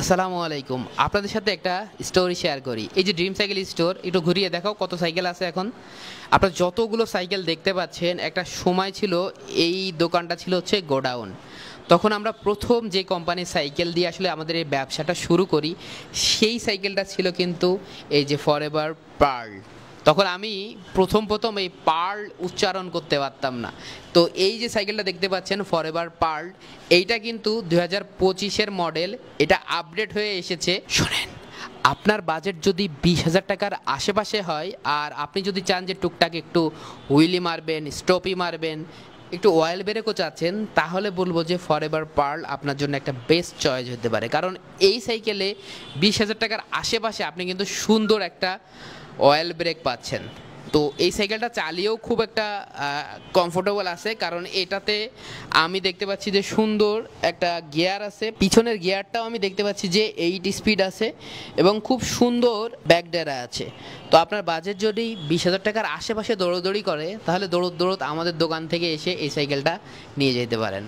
আসসালামু আলাইকুম। আপনাদের সাথে একটা স্টোরি শেয়ার করি। এই যে ড্রিম সাইকেল স্টোর, একটু ঘুরিয়ে দেখাও কত সাইকেল আছে এখন। আপনারা যতগুলো সাইকেল দেখতে পাচ্ছেন, একটা সময় ছিল এই দোকানটা ছিল হচ্ছে গোডাউন। তখন আমরা প্রথম যে কোম্পানির সাইকেল দিয়ে আসলে আমাদের এই ব্যবসাটা শুরু করি, সেই সাইকেলটা ছিল কিন্তু এই যে ফরএভার পার্ল। তখন আমি প্রথম এই পার্ল উচ্চারণ করতে পারতাম না। তো এই যে সাইকেলটা দেখতে পাচ্ছেন ফরএভার পার্ল, এইটা কিন্তু 2025-এর মডেল। এটা আপডেট হয়ে এসেছে। শোনেন, আপনার বাজেট যদি 20,000 টাকার আশেপাশে হয়, আর আপনি যদি চান যে টুকটাক একটু হুইলি মারবেন, স্টপি মারবেন, একটু অয়েল ব্রেকও চাচ্ছেন, তাহলে বলবো যে ফরএভার পার্ল আপনার জন্য একটা বেস্ট চয়েস হতে পারে। কারণ এই সাইকেলে 20,000 টাকার আশেপাশে আপনি কিন্তু সুন্দর একটা অয়েল ব্রেক পাচ্ছেন। তো এই সাইকেলটা চালিয়েও খুব একটা কমফোর্টেবল আছে, কারণ এটাতে আমি দেখতে পাচ্ছি যে সুন্দর একটা গিয়ার আছে। পিছনের গিয়ারটাও আমি দেখতে পাচ্ছি যে 8 স্পিড আছে এবং খুব সুন্দর ব্যাকডেরা আছে। তো আপনার বাজেট যদি 20,000 টাকার আশেপাশে দৌড়দৌড়ি করে, তাহলে দৌড়ত আমাদের দোকান থেকে এসে এই সাইকেলটা নিয়ে যেতে পারেন।